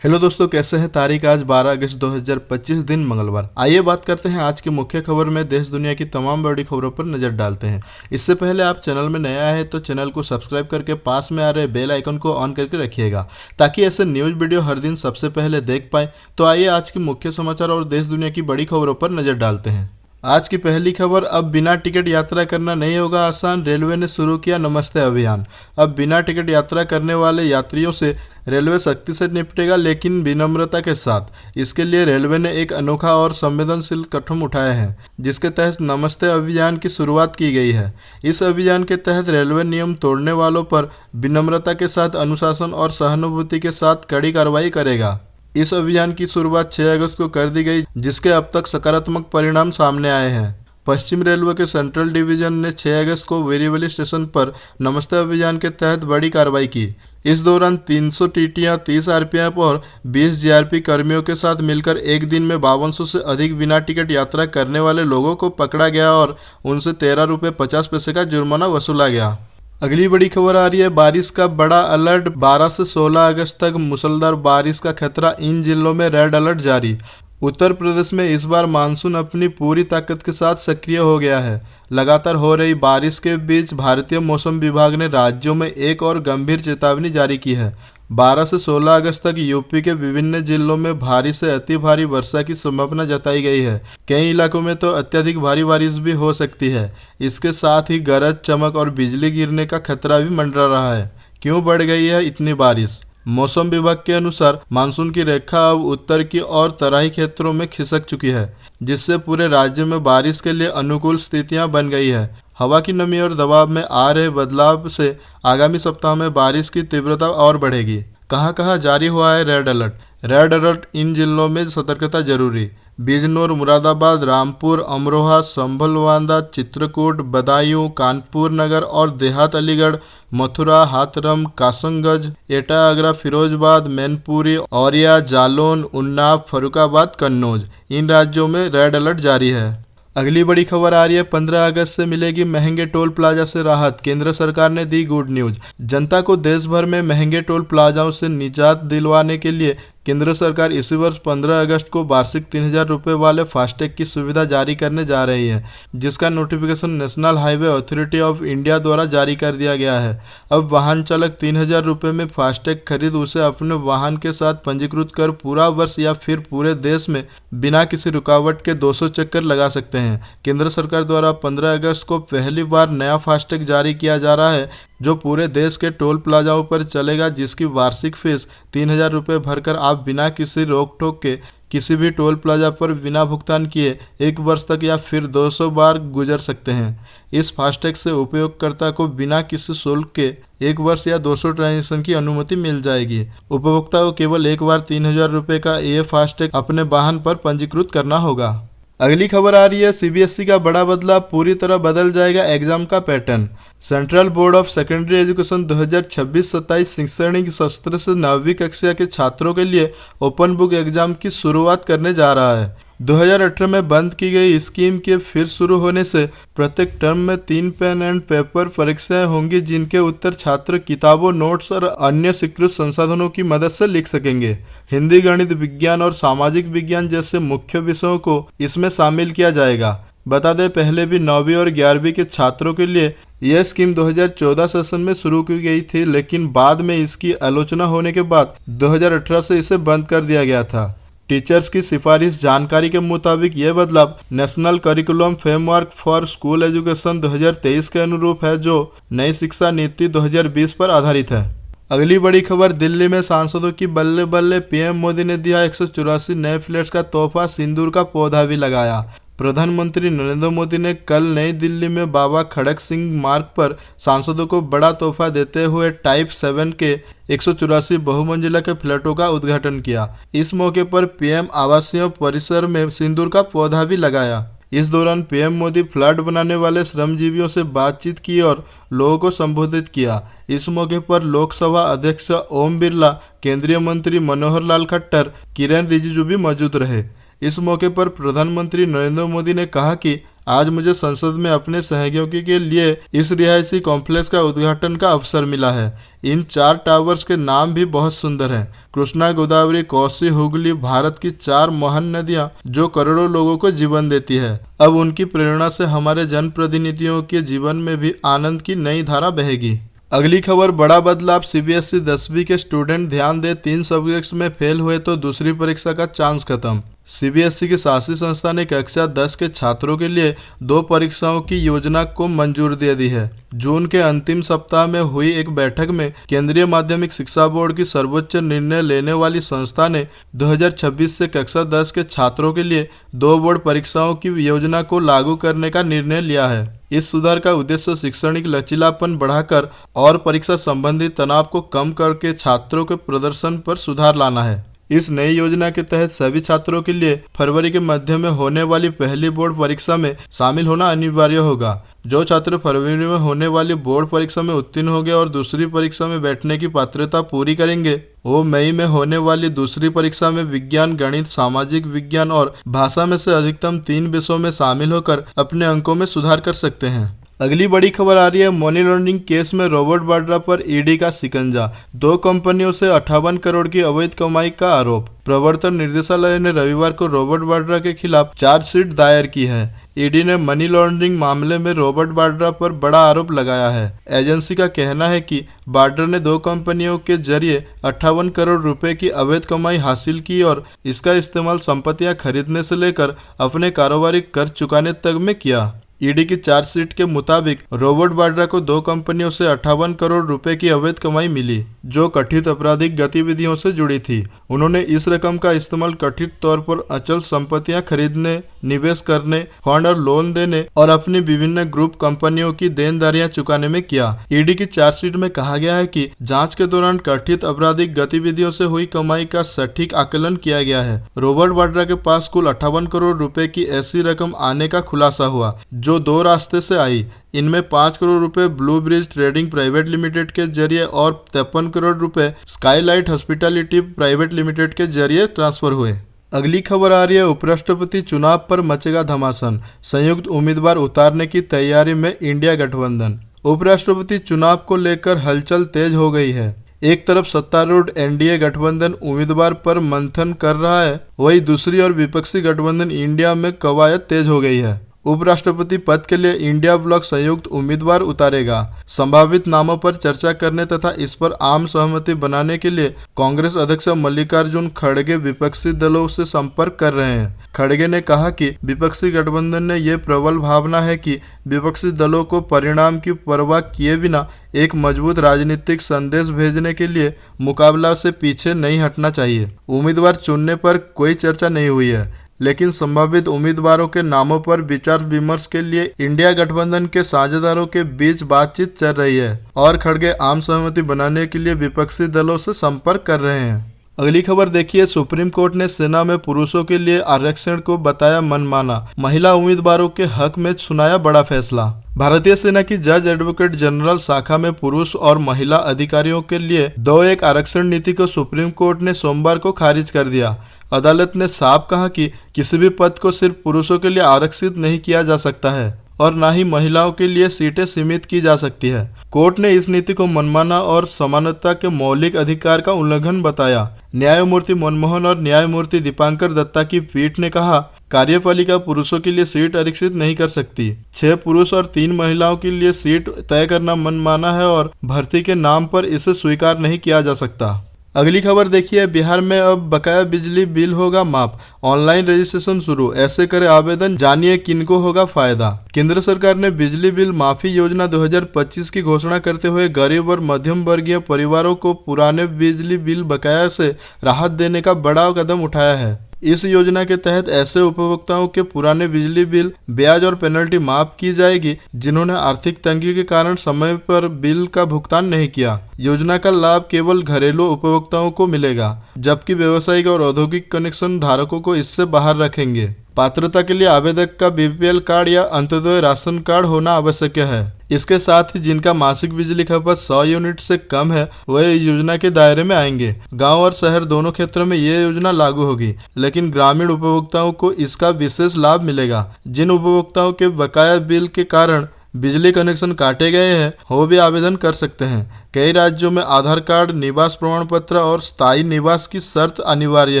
Hello दोस्तों, कैसे हैं। तारीख आज 12 अगस्त 2025 दिन मंगलवार। आइए बात करते हैं आज की मुख्य खबर में। देश दुनिया की तमाम बड़ी खबरों पर नजर डालते हैं। इससे पहले आप चैनल में नया है तो चैनल को सब्सक्राइब करके पास में आ रहे बेल आइकन को ऑन करके रखिएगा, ताकि ऐसे न्यूज वीडियो हर दिन सबसे पहले देख पाएँ। तो आइए आज की मुख्य समाचार और देश दुनिया की बड़ी खबरों पर नजर डालते हैं। आज की पहली खबर, अब बिना टिकट यात्रा करना नहीं होगा आसान, रेलवे ने शुरू किया नमस्ते अभियान। अब बिना टिकट यात्रा करने वाले यात्रियों से रेलवे सख्ती से निपटेगा, लेकिन विनम्रता के साथ। इसके लिए रेलवे ने एक अनोखा और संवेदनशील कदम उठाया है, जिसके तहत नमस्ते अभियान की शुरुआत की गई है। इस अभियान के तहत रेलवे नियम तोड़ने वालों पर विनम्रता के साथ, अनुशासन और सहानुभूति के साथ कड़ी कार्रवाई करेगा। इस अभियान की शुरुआत 6 अगस्त को कर दी गई, जिसके अब तक सकारात्मक परिणाम सामने आए हैं। पश्चिम रेलवे के सेंट्रल डिवीजन ने 6 अगस्त को वेरीवली स्टेशन पर नमस्ते अभियान के तहत बड़ी कार्रवाई की। इस दौरान 300 टीटियां, 30 आरपीएफ और 20 जीआरपी कर्मियों के साथ मिलकर एक दिन में 5200 से अधिक बिना टिकट यात्रा करने वाले लोगों को पकड़ा गया और उनसे 13 रुपये 50 पैसे का जुर्माना वसूला गया। अगली बड़ी खबर आ रही है, बारिश का बड़ा अलर्ट। 12 से 16 अगस्त तक मूसलाधार बारिश का खतरा, इन जिलों में रेड अलर्ट जारी। उत्तर प्रदेश में इस बार मानसून अपनी पूरी ताकत के साथ सक्रिय हो गया है। लगातार हो रही बारिश के बीच भारतीय मौसम विभाग ने राज्यों में एक और गंभीर चेतावनी जारी की है। 12 से 16 अगस्त तक यूपी के विभिन्न जिलों में भारी से अति भारी वर्षा की संभावना जताई गई है। कई इलाकों में तो अत्यधिक भारी बारिश भी हो सकती है। इसके साथ ही गरज, चमक और बिजली गिरने का खतरा भी मंडरा रहा है। क्यों बढ़ गई है इतनी बारिश? मौसम विभाग के अनुसार मानसून की रेखा अब उत्तर की ओर तराई क्षेत्रों में खिसक चुकी है, जिससे पूरे राज्य में बारिश के लिए अनुकूल स्थितियां बन गई है। हवा की नमी और दबाव में आ रहे बदलाव से आगामी सप्ताह में बारिश की तीव्रता और बढ़ेगी। कहां कहां जारी हुआ है रेड अलर्ट? रेड अलर्ट, इन जिलों में सतर्कता जरूरी। बिजनौर, मुरादाबाद, रामपुर, अमरोहा, संभलवांदा, चित्रकूट, बदायूं, कानपुर नगर और देहात, अलीगढ़, मथुरा, हाथरम, कासगंज, एटा, आगरा, फिरोजबाद, मैनपुरी, औरिया, जालौन, उन्नाव, फर्रुखाबाद, कन्नौज, इन राज्यों में रेड अलर्ट जारी है। अगली बड़ी खबर आ रही है, 15 अगस्त से मिलेगी महंगे टोल प्लाजा से राहत। केंद्र सरकार ने दी गुड न्यूज। जनता को देश भर में महंगे टोल प्लाजाओं से निजात दिलवाने के लिए केंद्र सरकार इसी वर्ष 15 अगस्त को वार्षिक 3000 रुपये वाले फास्टैग की सुविधा जारी करने जा रही है, जिसका notification national highway authority of India द्वारा जारी कर दिया गया है। अब वाहन चालक 3000 रुपये में फास्टैग खरीद उसे अपने वाहन के साथ पंजीकृत कर पूरा वर्ष या फिर पूरे देश में बिना किसी रुकावट के 200 चक्कर लगा सकते हैं। केंद्र सरकार द्वारा 15 अगस्त को पहली बार नया फास्टैग जारी किया जा रहा है, जो पूरे देश के टोल प्लाजाओं पर चलेगा, जिसकी वार्षिक फीस 3000 रुपये भरकर आप बिना किसी रोक टोक के किसी भी टोल प्लाजा पर बिना भुगतान किए 1 वर्ष तक या फिर 200 बार गुजर सकते हैं। इस फास्टैग से उपयोगकर्ता को बिना किसी शुल्क के 1 वर्ष या 200 ट्रांजैक्शन की अनुमति मिल जाएगी। उपभोक्ता को केवल एक बार 3000 रुपये का ये फास्टैग अपने वाहन पर पंजीकृत करना होगा। अगली खबर आ रही है, सीबीएसई का बड़ा बदलाव, पूरी तरह बदल जाएगा एग्जाम का pattern. Central board of secondary education 2026-27 शैक्षणिक सत्र से 9वीं कक्षा के छात्रों के लिए ओपन बुक एग्जाम की शुरुआत करने जा रहा है। 2018 में बंद की गई स्कीम के फिर शुरू होने से प्रत्येक टर्म में 3 पेन एंड पेपर परीक्षाएं होंगी, जिनके उत्तर छात्र किताबों, नोट्स और अन्य स्वीकृत संसाधनों की मदद से लिख सकेंगे। हिंदी, गणित, विज्ञान और सामाजिक विज्ञान जैसे मुख्य विषयों को इसमें शामिल किया जाएगा। बता दें, पहले भी 9वीं और 11वीं के छात्रों के लिए यह स्कीम 2014 सेशन में शुरू की गई थी, लेकिन बाद में इसकी आलोचना होने के बाद 2018 से इसे बंद कर दिया गया था। टीचर्स की सिफारिश जानकारी के मुताबिक यह बदलाव national curriculum framework for school education 2023 के अनुरूप है, जो नई शिक्षा नीति 2020 पर आधारित है। अगली बड़ी खबर, दिल्ली में सांसदों की बल्ले बल्ले, पीएम मोदी ने दिया 184 नए फ्लैट्स का तोहफा, सिंदूर का पौधा भी लगाया। प्रधानमंत्री नरेंद्र मोदी ने कल नई दिल्ली में बाबा खड़क सिंह मार्ग पर सांसदों को बड़ा तोहफा देते हुए टाइप 7 के 184 बहुमंजिला के फ्लैटों का उद्घाटन किया। इस मौके पर पीएम आवासीय परिसर में सिंदूर का पौधा भी लगाया। इस दौरान पीएम मोदी फ्लैट बनाने वाले श्रमजीवियों से बातचीत की और लोगों को संबोधित किया। इस मौके पर लोकसभा अध्यक्ष ओम बिरला, केंद्रीय मंत्री मनोहर लाल खट्टर, किरेन रिजिजू भी मौजूद रहे। इस मौके पर प्रधानमंत्री नरेंद्र मोदी ने कहा कि आज मुझे संसद में अपने सहयोगी के लिए इस रिहायशी कॉम्प्लेक्स का उद्घाटन का अवसर मिला है। इन 4 टावर्स के नाम भी बहुत सुंदर हैं। कृष्णा, गोदावरी, कोसी, हुगली भारत की 4 महान नदियां जो करोड़ों लोगों को जीवन देती है। अब उनकी प्रेरणा से हमारे जनप्रतिनिधियों के जीवन में भी आनंद की नई धारा बहेगी। अगली खबर, बड़ा बदलाव। सीबीएसई 10वीं के स्टूडेंट ध्यान दे, 3 सब्जेक्ट्स में फेल हुए तो दूसरी परीक्षा का चांस खत्म। सीबीएसई की शासी संस्था ने कक्षा 10 के छात्रों के लिए 2 परीक्षाओं की योजना को मंजूरी दे दी है। जून के अंतिम सप्ताह में हुई एक बैठक में केंद्रीय माध्यमिक शिक्षा बोर्ड की सर्वोच्च निर्णय लेने वाली संस्था ने 2026 से कक्षा 10 के छात्रों के लिए 2 बोर्ड परीक्षाओं की योजना को लागू करने का निर्णय लिया है। इस सुधार का उद्देश्य शैक्षणिक लचीलापन बढ़ाकर और परीक्षा संबंधी तनाव को कम करके छात्रों के प्रदर्शन पर सुधार लाना है। इस नई योजना के तहत सभी छात्रों के लिए फरवरी के मध्य में होने वाली पहली बोर्ड परीक्षा में शामिल होना अनिवार्य होगा। जो छात्र फरवरी में होने वाली बोर्ड परीक्षा में उत्तीर्ण होंगे और दूसरी परीक्षा में बैठने की पात्रता पूरी करेंगे, वो मई में होने वाली दूसरी परीक्षा में विज्ञान, गणित, सामाजिक विज्ञान और भाषा में से अधिकतम 3 विषयों में शामिल होकर अपने अंकों में सुधार कर सकते हैं। अगली बड़ी खबर आ रही है, मनी लॉन्ड्रिंग केस में रॉबर्ट वाड्रा पर ईडी का शिकंजा। 2 कंपनियों से 58 करोड़ की अवैध कमाई का आरोप। प्रवर्तन निदेशालय ने रविवार को रॉबर्ट वाड्रा के खिलाफ चार्जशीट दायर की है। ईडी ने मनी लॉन्ड्रिंग मामले में रॉबर्ट वाड्रा पर बड़ा आरोप लगाया है। एजेंसी का कहना है कि वाड्रा ने 2 कंपनियों के जरिए 58 करोड़ रुपए की अवैध कमाई हासिल की और इसका इस्तेमाल संपत्तियां खरीदने से लेकर अपने कारोबारी कर्ज चुकाने तक में किया। ईडी की चार्जशीट के मुताबिक रॉबर्ट वाड्रा को 2 कंपनियों से 58 करोड़ रुपए की अवैध कमाई मिली, जो कथित आपराधिक गतिविधियों से जुड़ी थी। उन्होंने इस रकम का इस्तेमाल कथित तौर पर अचल संपत्तियां खरीदने, निवेश करने, फंड और लोन देने और अपनी विभिन्न ग्रुप कंपनियों की देनदारियां चुकाने में किया। ईडी की चार्जशीट में कहा गया है कि जांच के दौरान कथित आपराधिक गतिविधियों से हुई कमाई का सटीक आकलन किया गया है। रॉबर्ट वाड्रा के पास कुल 58 करोड़ रुपए की ऐसी रकम आने का खुलासा हुआ, जो 2 रास्ते से आई। इनमें 5 करोड़ रुपए blue bridge trading private limited के जरिए और 53 करोड़ रुपए स्काईलाइट हॉस्पिटैलिटी प्राइवेट लिमिटेड के जरिए ट्रांसफर हुए। अगली खबर आ रही है, उपराष्ट्रपति चुनाव पर मचेगा घमासान। संयुक्त उम्मीदवार उतारने की तैयारी में इंडिया गठबंधन। उपराष्ट्रपति चुनाव को लेकर हलचल तेज हो गई है। एक तरफ सत्तारूढ़ एनडीए गठबंधन उम्मीदवार पर मंथन कर रहा है, वहीं दूसरी ओर विपक्षी गठबंधन इंडिया में कवायद तेज हो गई है। उपराष्ट्रपति पद के लिए इंडिया ब्लॉक संयुक्त उम्मीदवार उतारेगा। संभावित नामों पर चर्चा करने तथा इस पर आम सहमति बनाने के लिए कांग्रेस अध्यक्ष मल्लिकार्जुन खड़गे विपक्षी दलों से संपर्क कर रहे हैं। खड़गे ने कहा कि विपक्षी गठबंधन ने यह प्रबल भावना है कि विपक्षी दलों को परिणाम की परवाह किए बिना एक मजबूत राजनीतिक संदेश भेजने के लिए मुकाबला से पीछे नहीं हटना चाहिए। उम्मीदवार चुनने पर कोई चर्चा नहीं हुई है, लेकिन संभावित उम्मीदवारों के नामों पर विचार विमर्श के लिए इंडिया गठबंधन के साझेदारों के बीच बातचीत चल रही है और खड़गे आम सहमति बनाने के लिए विपक्षी दलों से संपर्क कर रहे हैं। अगली खबर देखिए, सुप्रीम कोर्ट ने सेना में पुरुषों के लिए आरक्षण को बताया मनमाना। महिला उम्मीदवारों के हक में सुनाया बड़ा फैसला। भारतीय सेना की जज एडवोकेट जनरल शाखा में पुरुष और महिला अधिकारियों के लिए 2:1 आरक्षण नीति को सुप्रीम कोर्ट ने सोमवार को खारिज कर दिया। अदालत ने साफ कहा कि किसी भी पद को सिर्फ पुरुषों के लिए आरक्षित नहीं किया जा सकता है और न ही महिलाओं के लिए सीटें सीमित की जा सकती है। कोर्ट ने इस नीति को मनमाना और समानता के मौलिक अधिकार का उल्लंघन बताया। न्यायमूर्ति मनमोहन और न्यायमूर्ति दीपांकर दत्ता की पीठ ने कहा, कार्यपालिका पुरुषों के लिए सीट आरक्षित नहीं कर सकती। 6 पुरुष और 3 महिलाओं के लिए सीट तय करना मनमाना है और भर्ती के नाम पर इसे स्वीकार नहीं किया जा सकता। अगली खबर देखिए, बिहार में अब बकाया बिजली बिल होगा माफ। ऑनलाइन रजिस्ट्रेशन शुरू, ऐसे करे आवेदन, जानिए किनको होगा फायदा। केंद्र सरकार ने बिजली बिल माफी योजना 2025 की घोषणा करते हुए गरीब और मध्यम वर्गीय परिवारों को पुराने बिजली बिल बकाया से राहत देने का बड़ा कदम उठाया है। इस योजना के तहत ऐसे उपभोक्ताओं के पुराने बिजली बिल, ब्याज और पेनल्टी माफ की जाएगी जिन्होंने आर्थिक तंगी के कारण समय पर बिल का भुगतान नहीं किया। योजना का लाभ केवल घरेलू उपभोक्ताओं को मिलेगा, जबकि व्यावसायिक और औद्योगिक कनेक्शन धारकों को इससे बाहर रखेंगे। पात्रता के लिए आवेदक का बीपीएल कार्ड या अंत्योदय राशन कार्ड होना आवश्यक है। इसके साथ ही जिनका मासिक बिजली खपत 100 यूनिट से कम है वह इस योजना के दायरे में आएंगे। गांव और शहर दोनों क्षेत्रों में ये योजना लागू होगी, लेकिन ग्रामीण उपभोक्ताओं को इसका विशेष लाभ मिलेगा। जिन उपभोक्ताओं के बकाया बिल के कारण बिजली कनेक्शन काटे गए हैं वो भी आवेदन कर सकते हैं। कई राज्यों में आधार कार्ड, निवास प्रमाण पत्र और स्थायी निवास की शर्त अनिवार्य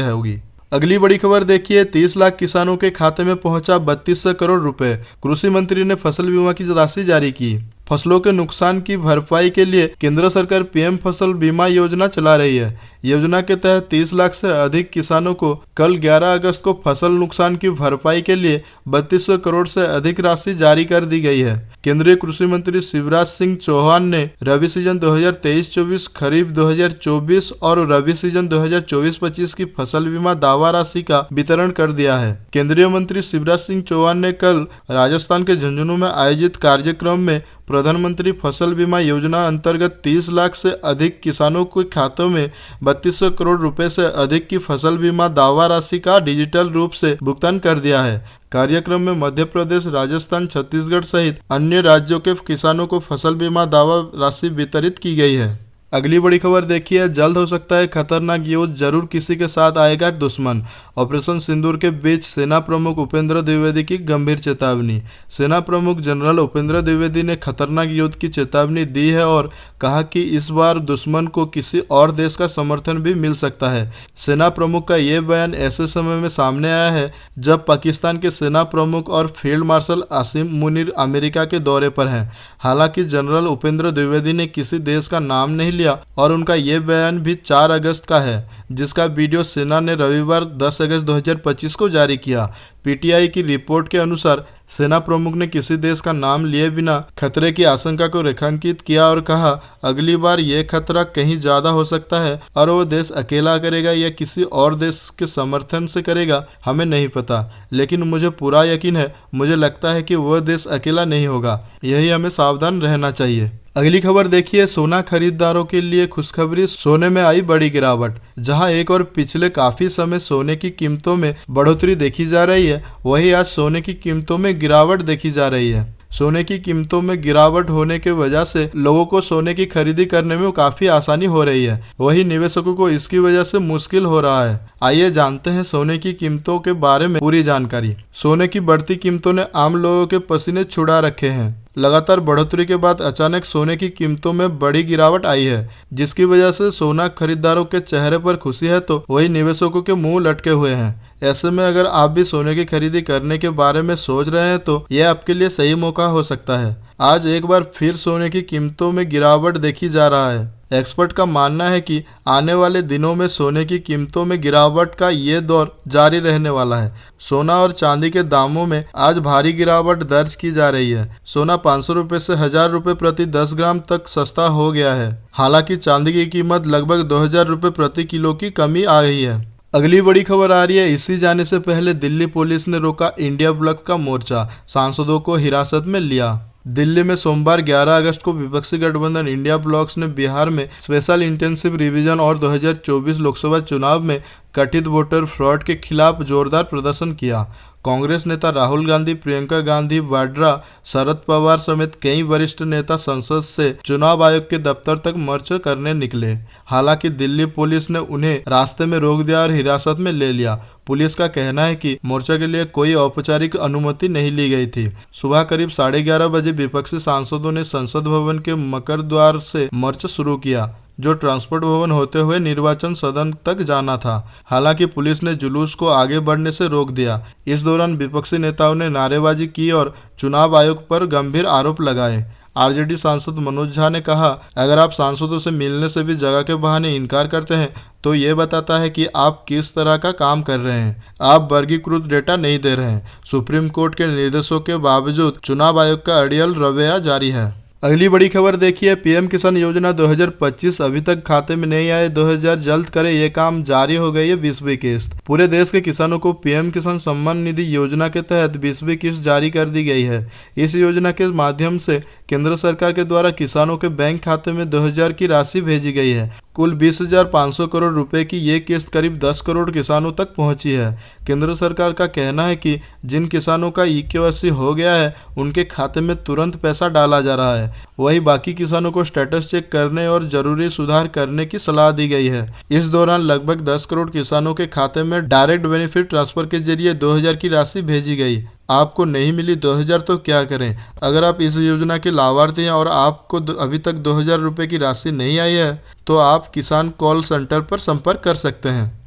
होगी। अगली बड़ी खबर देखिए, 30 लाख किसानों के खाते में पहुंचा 3200 करोड़ रुपए। कृषि मंत्री ने फसल बीमा की राशि जारी की। फसलों के नुकसान की भरपाई के लिए केंद्र सरकार पीएम फसल बीमा योजना चला रही है। योजना के तहत 30 लाख से अधिक किसानों को कल 11 अगस्त को फसल नुकसान की भरपाई के लिए 3200 करोड़ से अधिक राशि जारी कर दी गई है। केंद्रीय कृषि मंत्री शिवराज सिंह चौहान ने रबी सीजन 2023-24, खरीफ 2024 और रबी सीजन 2024-25 की फसल बीमा दावा राशि का वितरण कर दिया है। केंद्रीय मंत्री शिवराज सिंह चौहान ने कल राजस्थान के झुंझुनू में आयोजित कार्यक्रम में प्रधानमंत्री फसल बीमा योजना अंतर्गत 30 लाख से अधिक किसानों के खातों में 3200 करोड़ रुपए से अधिक की फसल बीमा दावा राशि का डिजिटल रूप से भुगतान कर दिया है। कार्यक्रम में मध्य प्रदेश, राजस्थान, छत्तीसगढ़ सहित अन्य राज्यों के किसानों को फसल बीमा दावा राशि वितरित की गई है। अगली बड़ी खबर देखिए, जल्द हो सकता है खतरनाक युद्ध, जरूर किसी के साथ आएगा दुश्मन। ऑपरेशन सिंदूर के बीच सेना प्रमुख उपेंद्र द्विवेदी की गंभीर चेतावनी। सेना प्रमुख जनरल उपेंद्र द्विवेदी ने खतरनाक युद्ध की चेतावनी दी है और कहा कि इस बार दुश्मन को किसी और देश का समर्थन भी मिल सकता है। सेना प्रमुख का ये बयान ऐसे समय में सामने आया है जब पाकिस्तान के सेना प्रमुख और field marshal Asim Munir America के दौरे पर हैं। हालांकि जनरल उपेंद्र द्विवेदी ने किसी देश का नाम नहीं लिया और उनका ये बयान भी 4 अगस्त का है, जिसका वीडियो सेना ने रविवार 10 अगस्त 2025 को जारी किया। पीटीआई की रिपोर्ट के अनुसार सेना प्रमुख ने किसी देश का नाम लिए बिना खतरे की आशंका को रेखांकित किया और कहा, अगली बार यह खतरा कहीं ज्यादा हो सकता है और वो देश अकेला करेगा या किसी और देश के समर्थन से करेगा, हमें नहीं पता, लेकिन मुझे पूरा यकीन है, मुझे लगता है कि वह देश अकेला नहीं होगा। यही हमें सावधान रहना चाहिए। अगली खबर देखिए, सोना खरीदारों के लिए खुशखबरी, सोने में आई बड़ी गिरावट। जहां एक और पिछले काफी समय सोने की कीमतों में बढ़ोतरी देखी जा रही है, वहीं आज सोने की कीमतों में गिरावट देखी जा रही है। सोने की कीमतों में गिरावट होने की वजह से लोगों को सोने की खरीदी करने में काफी आसानी हो रही है, वहीं निवेशकों को इसकी वजह से मुश्किल हो रहा है। आइए जानते हैं सोने की कीमतों के बारे में पूरी जानकारी। सोने की बढ़ती कीमतों ने आम लोगों के पसीने छुड़ा रखे हैं। लगातार बढ़ोतरी के बाद अचानक सोने की कीमतों में बड़ी गिरावट आई है, जिसकी वजह से सोना खरीदारों के चेहरे पर खुशी है तो वही निवेशकों के मुंह लटके हुए हैं। ऐसे में अगर आप भी सोने की खरीदी करने के बारे में सोच रहे हैं तो यह आपके लिए सही मौका हो सकता है। आज एक बार फिर सोने की कीमतों में गिरावट देखी जा रहा है। एक्सपर्ट का मानना है कि आने वाले दिनों में सोने की कीमतों में गिरावट का ये दौर जारी रहने वाला है। सोना और चांदी के दामों में आज भारी गिरावट दर्ज की जा रही है। सोना 500 रुपये से 1000 रुपये प्रति 10 ग्राम तक सस्ता हो गया है। हालांकि चांदी की कीमत लगभग 2000 रुपये प्रति किलो की कमी आ गई है। अगली बड़ी खबर आ रही है, इसी जाने से पहले दिल्ली पुलिस ने रोका इंडिया ब्लॉक का मोर्चा, सांसदों को हिरासत में लिया। दिल्ली में सोमवार 11 अगस्त को विपक्षी गठबंधन इंडिया ब्लॉक्स ने बिहार में स्पेशल इंटेंसिव रिवीजन और 2024 लोकसभा चुनाव में कथित वोटर फ्रॉड के खिलाफ जोरदार प्रदर्शन किया। कांग्रेस नेता राहुल गांधी, प्रियंका गांधी वाड्रा, शरद पवार समेत कई वरिष्ठ नेता संसद से चुनाव आयोग के दफ्तर तक मार्च करने निकले। हालांकि दिल्ली पुलिस ने उन्हें रास्ते में रोक दिया और हिरासत में ले लिया। पुलिस का कहना है कि मोर्चा के लिए कोई औपचारिक अनुमति नहीं ली गई थी। सुबह करीब 11:30 बजे विपक्षी सांसदों ने संसद भवन के मकर द्वार से मार्च शुरू किया, जो ट्रांसपोर्ट भवन होते हुए निर्वाचन सदन तक जाना था। हालांकि पुलिस ने जुलूस को आगे बढ़ने से रोक दिया। इस दौरान विपक्षी नेताओं ने नारेबाजी की और चुनाव आयोग पर गंभीर आरोप लगाए। आरजेडी सांसद मनोज झा ने कहा, अगर आप सांसदों से मिलने से भी जगह के बहाने इनकार करते हैं तो ये बताता है कि आप किस तरह का काम कर रहे हैं। आप वर्गीकृत डेटा नहीं दे रहे हैं। सुप्रीम कोर्ट के निर्देशों के बावजूद चुनाव आयोग का अड़ियल रवैया जारी है। अगली बड़ी खबर देखिए, पीएम किसान योजना 2025 अभी तक खाते में नहीं आए, 2000 जल्द करे ये काम, जारी हो गई है 20वीं किस्त। पूरे देश के किसानों को पीएम किसान सम्मान निधि योजना के तहत 20वीं किस्त जारी कर दी गई है। इस योजना के माध्यम से केंद्र सरकार के द्वारा किसानों के बैंक खाते में 2000 की राशि भेजी गई है। कुल 20,500 करोड़ रुपए की ये किस्त करीब 10 करोड़ किसानों तक पहुंची है। केंद्र सरकार का कहना है कि जिन किसानों का ई-केवाईसी हो गया है उनके खाते में तुरंत पैसा डाला जा रहा है। वहीं बाकी किसानों को स्टेटस चेक करने और जरूरी सुधार करने की सलाह दी गई है। इस दौरान लगभग 10 करोड़ किसानों के खाते में डायरेक्ट बेनिफिट ट्रांसफर के जरिए 2,000 की राशि भेजी गई। आपको नहीं मिली 2,000 तो क्या करें? अगर आप इस योजना के लाभार्थी हैं और आपको अभी तक 2,000 रुपये की राशि नहीं आई है तो आप किसान कॉल सेंटर पर संपर्क कर सकते हैं।